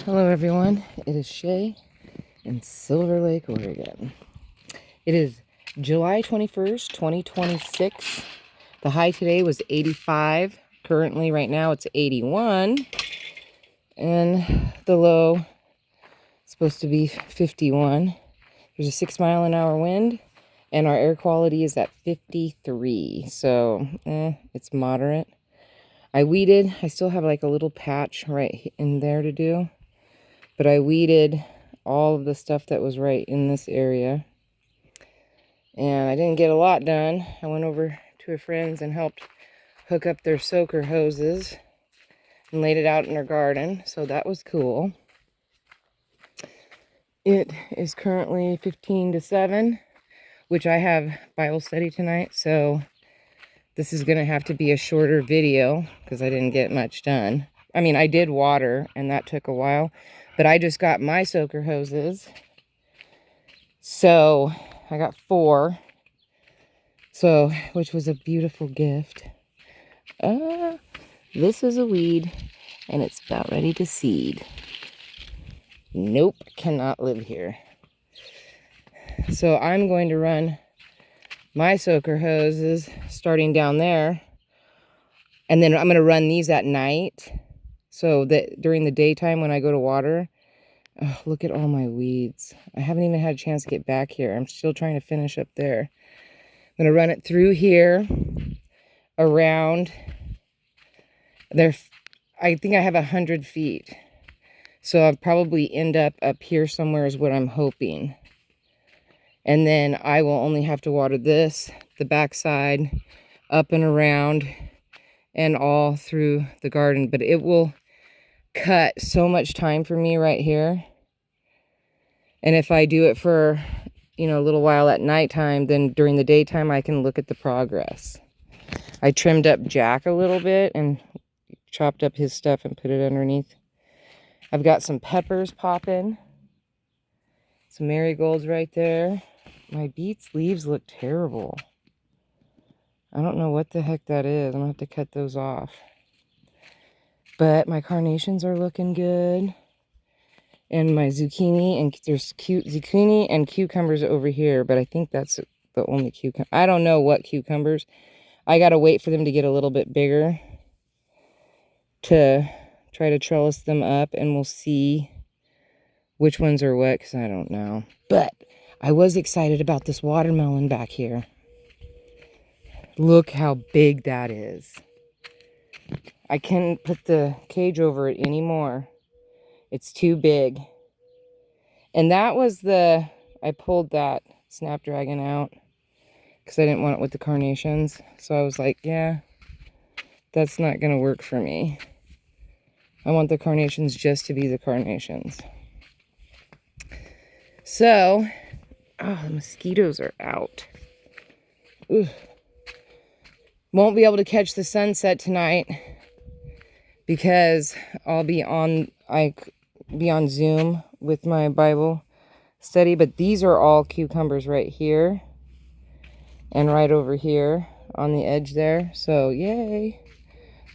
Hello everyone, it is Shay in Silver Lake, Oregon. It is July 21st, 2026. The high today was 85. Currently, right now, it's 81. And the low is supposed to be 51. There's a 6-mile-an-hour wind, and our air quality is at 53. So, it's moderate. I weeded. I still have like a little patch right in there to do. But I weeded all of the stuff that was right in this area. And I didn't get a lot done. I went over to a friend's and helped hook up their soaker hoses and laid it out in their garden. So that was cool. It is currently 15 to 7, which I have Bible study tonight. So this is going to have to be a shorter video because I didn't get much done. I mean, I did water and that took a while. But I just got my soaker hoses. So I got 4. So, which was a beautiful gift. This is a weed and it's about ready to seed. Nope, cannot live here. So I'm going to run my soaker hoses starting down there. And then I'm going to run these at night. So that during the daytime when I go to water, oh, look at all my weeds. I haven't even had a chance to get back here. I'm still trying to finish up there. I'm going to run it through here, around there. I think I have 100 feet. So I'll probably end up here somewhere is what I'm hoping. And then I will only have to water this, the backside, up and around, and all through the garden. But it will cut so much time for me right here. And if I do it for, a little while at nighttime, then during the daytime I can look at the progress. I trimmed up Jack a little bit and chopped up his stuff and put it underneath. I've got some peppers popping. Some marigolds right there. My beets leaves look terrible. I don't know what the heck that is. I'm going to have to cut those off. But my carnations are looking good. And my zucchini, and there's cute zucchini and cucumbers over here, but I think that's the only cucumber. I don't know what cucumbers. I got to wait for them to get a little bit bigger to try to trellis them up, and we'll see which ones are what, because I don't know. But I was excited about this watermelon back here. Look how big that is. I can't put the cage over it anymore. It's too big. And that was I pulled that snapdragon out because I didn't want it with the carnations. So I was like, yeah, that's not going to work for me. I want the carnations just to be the carnations. So, the mosquitoes are out. Ugh. Won't be able to catch the sunset tonight because I'll be on Zoom with my Bible study. But these are all cucumbers right here and right over here on the edge there. So, yay.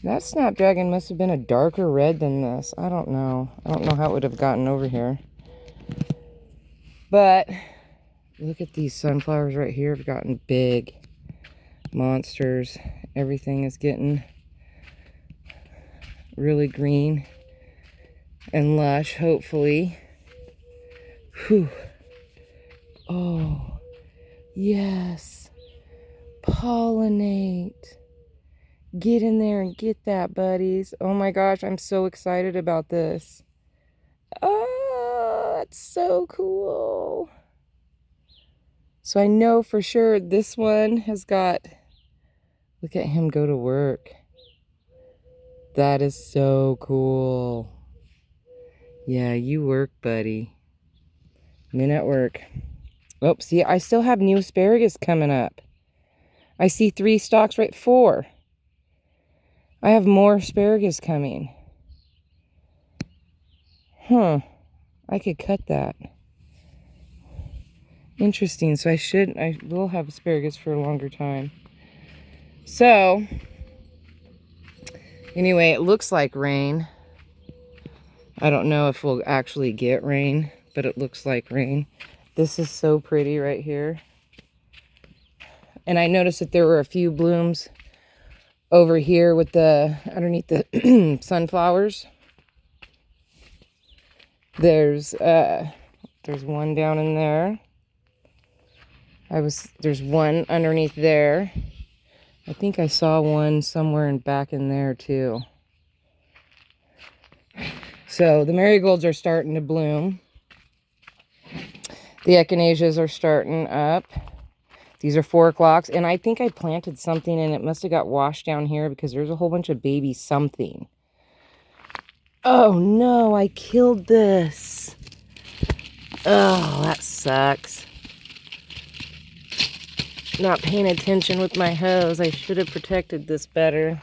That snapdragon must have been a darker red than this. I don't know. I don't know how it would have gotten over here. But look at these sunflowers right here. Have gotten big monsters. Everything is getting really green and lush, hopefully. Whew. Oh, yes. Pollinate. Get in there and get that, buddies. Oh my gosh, I'm so excited about this. Oh, that's so cool. So I know for sure this one has got, look at him go to work. That is so cool. Yeah, you work, buddy. Men at work. Oh, see, I still have new asparagus coming up. I see 3 stalks, right? 4. I have more asparagus coming. I could cut that. Interesting. So I will have asparagus for a longer time. So, anyway, it looks like rain. I don't know if we'll actually get rain, but it looks like rain. This is so pretty right here. And I noticed that there were a few blooms over here with the, underneath the sunflowers. There's one down in there. There's one underneath there. I think I saw one somewhere back in there too. So the marigolds are starting to bloom. The echinaceas are starting up. These are 4 o'clocks, and I think I planted something and it must have got washed down here because there's a whole bunch of baby something. Oh no, I killed this. Oh, that sucks. Not paying attention with my hose. I should have protected this better,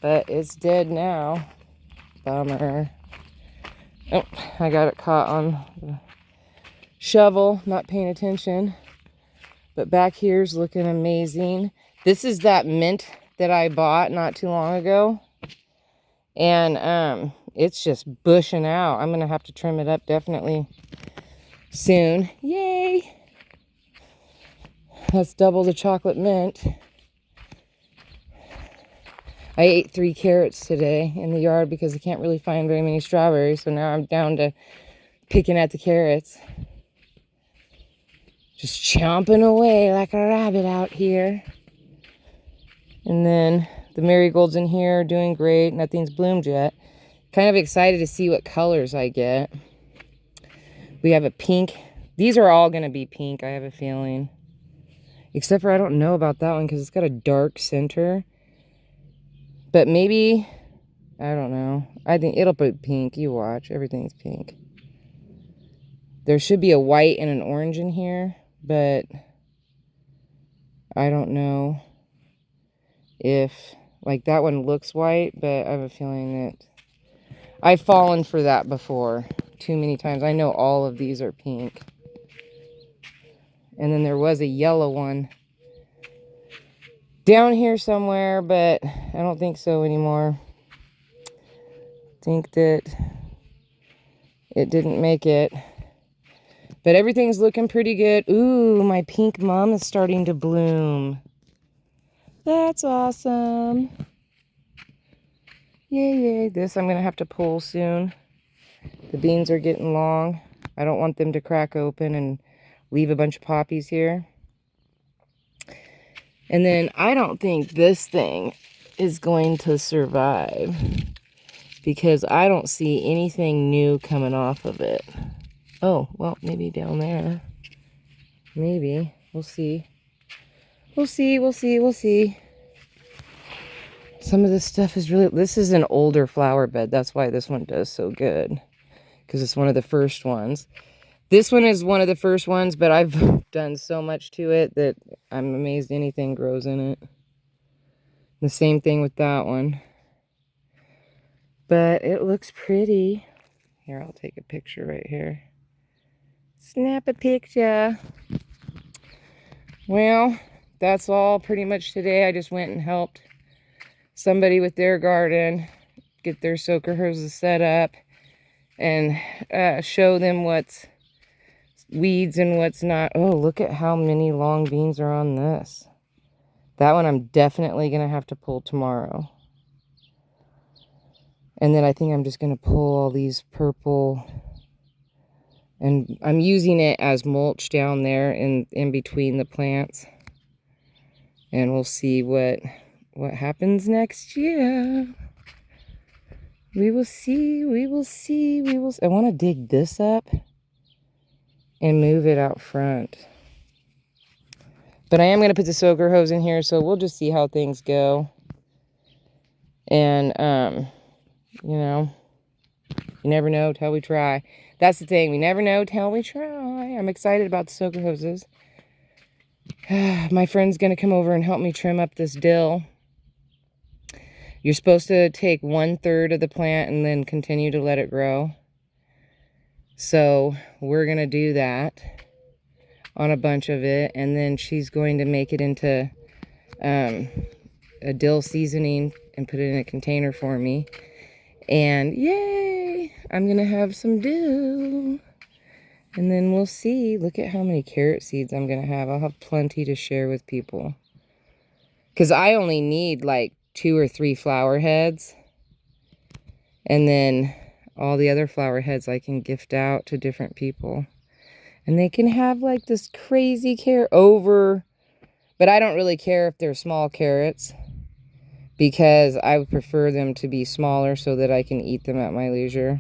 but it's dead now. Bummer. Oh, I got it caught on the shovel, not paying attention. But back here's looking amazing. This is that mint that I bought not too long ago. And it's just bushing out. I'm going to have to trim it up definitely soon. Yay! That's double the chocolate mint. I ate 3 carrots today in the yard because I can't really find very many strawberries. So now I'm down to picking at the carrots. Just chomping away like a rabbit out here. And then the marigolds in here are doing great. Nothing's bloomed yet. Kind of excited to see what colors I get. We have a pink. These are all going to be pink, I have a feeling. Except for I don't know about that one because it's got a dark center. But maybe, I don't know. I think it'll be pink. You watch. Everything's pink. There should be a white and an orange in here. But I don't know if, like, that one looks white, but I have a feeling that I've fallen for that before too many times. I know all of these are pink. And then there was a yellow one down here somewhere, but I don't think so anymore. I think that it didn't make it. But everything's looking pretty good. Ooh, my pink mom is starting to bloom. That's awesome. Yay, yay. This I'm going to have to pull soon. The beans are getting long. I don't want them to crack open and leave a bunch of poppies here. And then I don't think this thing is going to survive because I don't see anything new coming off of it. Oh, well, maybe down there. Maybe. We'll see. We'll see, we'll see, we'll see. Some of this stuff is really... This is an older flower bed. That's why this one does so good. Because it's one of the first ones. This one is one of the first ones, but I've done so much to it that I'm amazed anything grows in it. The same thing with that one. But it looks pretty. Here, I'll take a picture right here. Snap a picture. Well, that's all pretty much today. I just went and helped somebody with their garden, get their soaker hoses set up, and show them what's weeds and what's not. Oh, look at how many long beans are on this. That one I'm definitely going to have to pull tomorrow. And then I think I'm just going to pull all these purple... And I'm using it as mulch down there in between the plants. And we'll see what happens next year. We will see, we will see, we will see. I want to dig this up and move it out front. But I am going to put the soaker hose in here, so we'll just see how things go. And, you know, you never know till we try. That's the thing. We never know till we try. I'm excited about the soaker hoses. My friend's going to come over and help me trim up this dill. You're supposed to take 1/3 of the plant and then continue to let it grow. So we're going to do that on a bunch of it. And then she's going to make it into a dill seasoning and put it in a container for me. And yay! Friday, I'm going to have some dew. And then we'll see. Look at how many carrot seeds I'm going to have. I'll have plenty to share with people. Because I only need like 2 or 3 flower heads. And then all the other flower heads I can gift out to different people. And they can have like this crazy carrot over. But I don't really care if they're small carrots. Because I would prefer them to be smaller so that I can eat them at my leisure.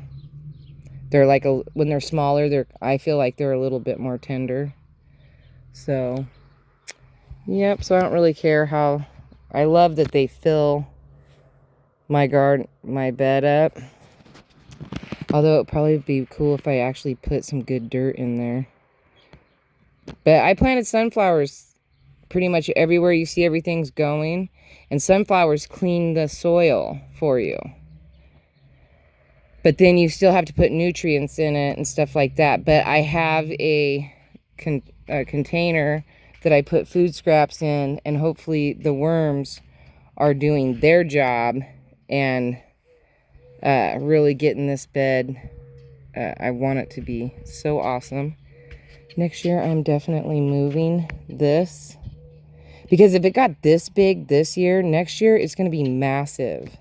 They're like, when they're smaller, I feel like they're a little bit more tender. So, yep, so I don't really care how, I love that they fill my bed up. Although it would probably be cool if I actually put some good dirt in there. But I planted sunflowers pretty much everywhere you see everything's going. And sunflowers clean the soil for you. But then you still have to put nutrients in it and stuff like that. But I have a container that I put food scraps in. And hopefully the worms are doing their job and really getting this bed. I want it to be so awesome. Next year I'm definitely moving this. Because if it got this big this year, next year it's going to be massive.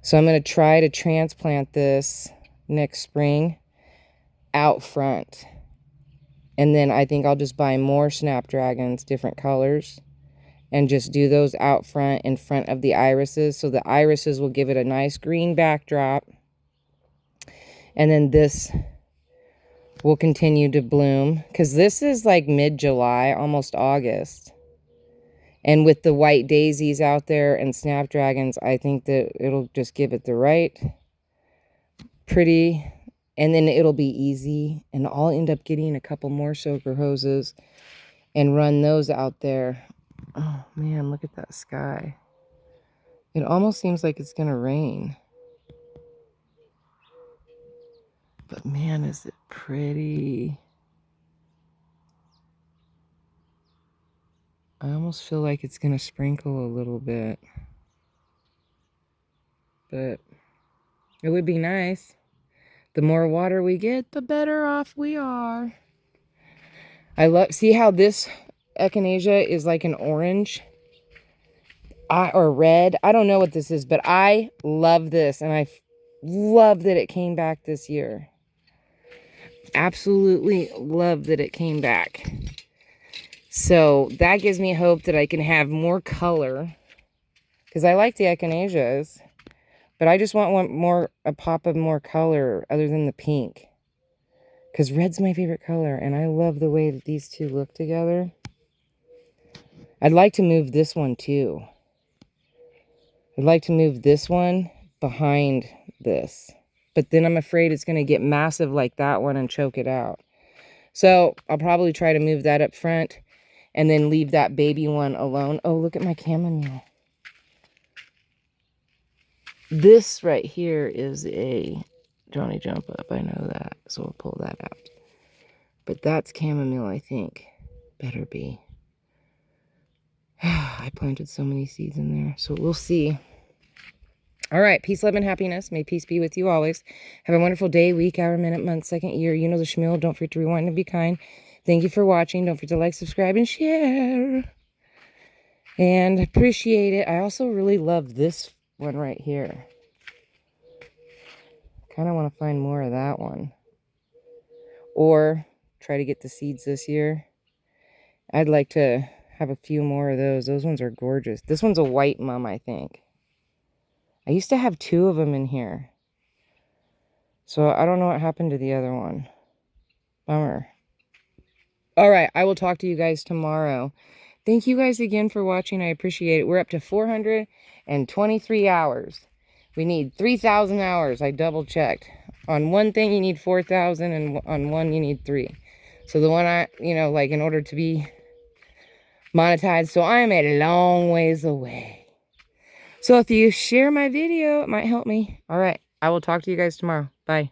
So I'm going to try to transplant this next spring out front. And then I think I'll just buy more snapdragons, different colors. And just do those out front in front of the irises. So the irises will give it a nice green backdrop. And then this will continue to bloom. Because this is like mid-July, almost August. And with the white daisies out there and snapdragons, I think that it'll just give it the right pretty, and then it'll be easy. And I'll end up getting a couple more soaker hoses and run those out there. Oh man, look at that sky. It almost seems like it's gonna rain. But man, is it pretty. I almost feel like it's going to sprinkle a little bit. But it would be nice. The more water we get, the better off we are. See how this echinacea is like an orange? Or red. I don't know what this is, but I love this. And I love that it came back this year. Absolutely love that it came back. So that gives me hope that I can have more color. Because I like the echinaceas. But I just want a pop of more color other than the pink. Because red's my favorite color. And I love the way that these two look together. I'd like to move this one too. I'd like to move this one behind this. But then I'm afraid it's going to get massive like that one and choke it out. So I'll probably try to move that up front. And then leave that baby one alone. Oh, look at my chamomile. This right here is a Johnny Jump Up. I know that. So we'll pull that out. But that's chamomile, I think. Better be. I planted so many seeds in there. So we'll see. All right. Peace, love, and happiness. May peace be with you always. Have a wonderful day, week, hour, minute, month, second, year. You know the schmeal. Don't forget to rewind and be kind. Thank you for watching. Don't forget to like, subscribe, and share. And appreciate it. I also really love this one right here. Kind of want to find more of that one. Or try to get the seeds this year. I'd like to have a few more of those. Those ones are gorgeous. This one's a white mum, I think. I used to have 2 of them in here. So I don't know what happened to the other one. Bummer. All right, I will talk to you guys tomorrow. Thank you guys again for watching. I appreciate it. We're up to 423 hours. We need 3,000 hours. I double checked. On one thing, you need 4,000, and on one, you need 3. So the one like in order to be monetized. So I am a long ways away. So if you share my video, it might help me. All right, I will talk to you guys tomorrow. Bye.